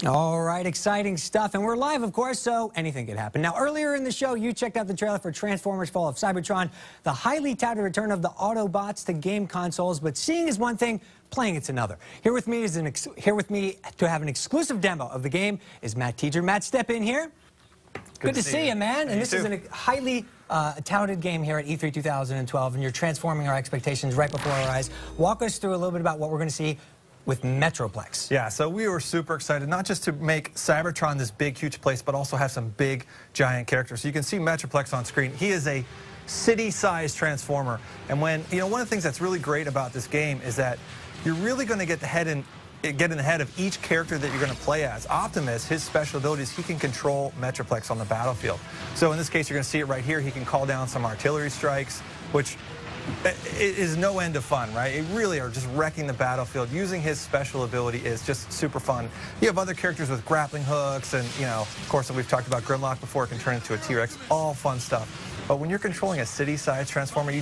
All right, exciting stuff. And we're live, of course, so anything could happen. Now, earlier in the show, you checked out the trailer for Transformers Fall of Cybertron, the highly touted return of the Autobots to game consoles. But seeing is one thing, playing it's another. Here with me to have an exclusive demo of the game is Matt Teacher. Matt, step in here. Good to see you, man. And this is a highly touted game here at E3 2012, and you're transforming our expectations right before our eyes. Walk us through a little bit about what we're going to see with Metroplex. Yeah, so we were super excited, not just to make Cybertron this big, huge place, but also have some big, giant characters. So you can see Metroplex on screen. He is a city-sized transformer. And one of the things that's really great about this game is that you're really going to get in the head of each character that you're going to play as. Optimus, his special ability is he can control Metroplex on the battlefield. So in this case, you're going to see it right here. He can call down some artillery strikes, which it is no end of fun, right? It really are just wrecking the battlefield. Using his special ability is just super fun. You have other characters with grappling hooks, and of course, we've talked about Grimlock before. It can turn into a T-Rex. All fun stuff. But when you're controlling a city-sized transformer, you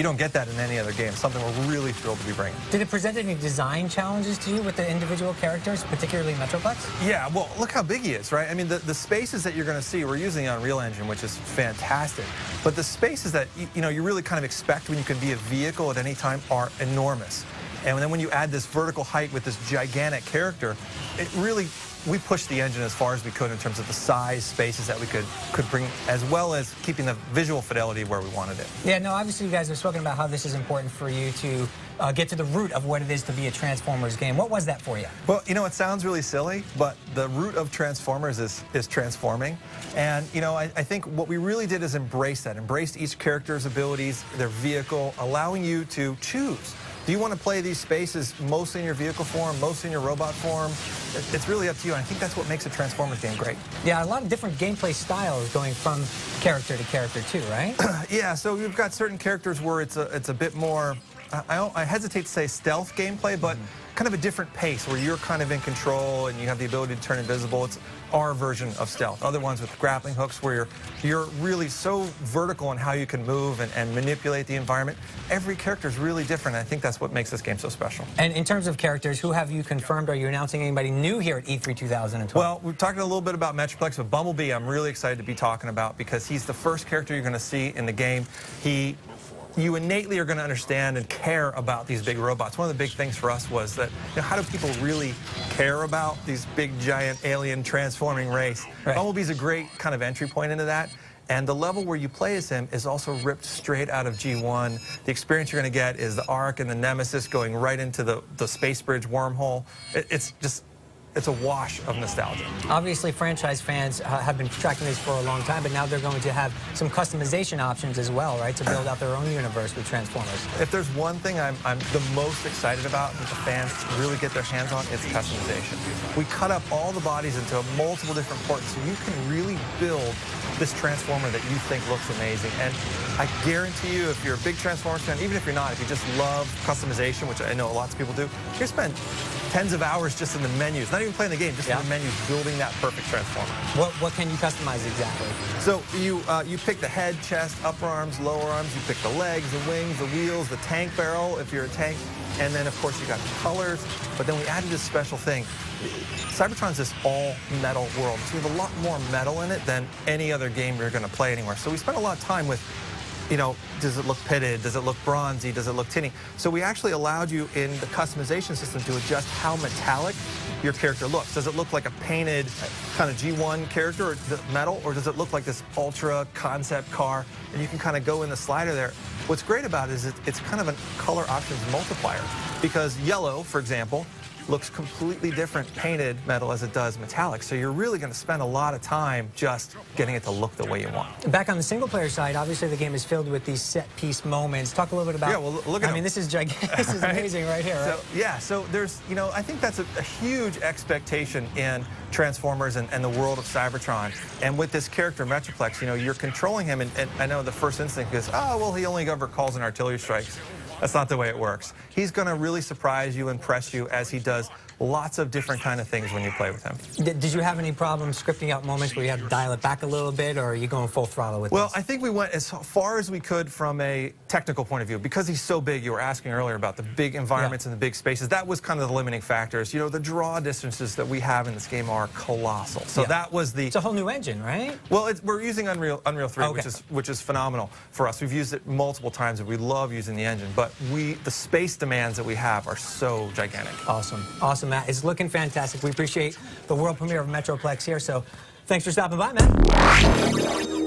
don't get that in any other game. Something we're really thrilled to be bringing. Did it present any design challenges to you with the individual characters, particularly Metroplex? Yeah, well, look how big he is, right? I mean, the spaces that you're going to see, we're using the Unreal Engine, which is fantastic. But the spaces that you really kind of expect when you can be a vehicle at any time are enormous. And then when you add this vertical height with this gigantic character, we pushed the engine as far as we could in terms of the size spaces that we could bring, as well as keeping the visual fidelity where we wanted it. Yeah, no, obviously you guys have spoken about how this is important for you to get to the root of what it is to be a Transformers game. What was that for you? Well, it sounds really silly, but the root of Transformers is transforming. And, I think what we really did is embrace that, embraced each character's abilities, their vehicle, allowing you to choose. Do you want to play these spaces mostly in your vehicle form, mostly in your robot form? It's really up to you, and I think that's what makes a Transformers game great. Yeah, a lot of different gameplay styles going from character to character too, right? Yeah, so we've got certain characters where it's a bit more, I hesitate to say stealth gameplay, but kind of a different pace where you're kind of in control and you have the ability to turn invisible. It's our version of stealth. Other ones with grappling hooks where you're really so vertical in how you can move and manipulate the environment. Every character is really different. I think that's what makes this game so special. And in terms of characters, who have you confirmed? Are you announcing anybody new here at E3 2012? Well, we're talking a little bit about Metroplex, but Bumblebee I'm really excited to be talking about because he's the first character you're going to see in the game. You innately are going to understand and care about these big robots. One of the big things for us was that, how do people really care about these big, giant, alien, transforming race? Right. Bumblebee's a great kind of entry point into that. And the level where you play as him is also ripped straight out of G1. The experience you're going to get is the Ark and the Nemesis going right into the space bridge wormhole. It's a wash of nostalgia. Obviously, franchise fans have been tracking this for a long time, but now they're going to have some customization options as well, right, to build out their own universe with Transformers. If there's one thing I'm the most excited about that the fans really get their hands on, it's customization. We cut up all the bodies into multiple different parts, so you can really build this Transformer that you think looks amazing. And I guarantee you, if you're a big Transformers fan, even if you're not, if you just love customization, which I know lots of people do, you spend tens of hours just in the menus, not even playing the game, just in the menus, building that perfect Transformer. What can you customize exactly? So you pick the head, chest, upper arms, lower arms, you pick the legs, the wings, the wheels, the tank barrel, if you're a tank, and then, of course, you got the colors, but then we added this special thing. Cybertron's this all-metal world, so we have a lot more metal in it than any other game you're going to play anywhere. So we spent a lot of time with, does it look pitted? Does it look bronzy? Does it look tinny? So we actually allowed you in the customization system to adjust how metallic your character looks. Does it look like a painted kind of G1 character, or metal, or does it look like this ultra concept car? And you can kind of go in the slider there. What's great about it is it's kind of a color options multiplier, because yellow, for example, looks completely different painted metal as it does metallic. So you're really going to spend a lot of time just getting it to look the way you want. Back on the single-player side, obviously the game is filled with these set-piece moments. Talk a little bit about... Yeah, well, look at I mean, this is gigantic. This is amazing right here, right? So, yeah, so there's, I think that's a huge expectation in Transformers and the world of Cybertron. And with this character, Metroplex, you're controlling him, and I know the first instinct is, oh, well, he only ever calls in artillery strikes. That's not the way it works. He's going to really surprise you, impress you, as he does lots of different kind of things when you play with him. Did you have any problems scripting out moments where you had to dial it back a little bit, or are you going full throttle with Well, this? I think we went as far as we could from a technical point of view. Because he's so big, you were asking earlier about the big environments and the big spaces. That was kind of the limiting factors. You know, the draw distances that we have in this game are colossal. So that was the... It's a whole new engine, right? Well, we're using Unreal 3, Okay. which is phenomenal for us. We've used it multiple times, and we love using the engine. But the space demands that we have are so gigantic. Awesome. Awesome, Matt. It's looking fantastic. We appreciate the world premiere of Metroplex here, so thanks for stopping by, Matt.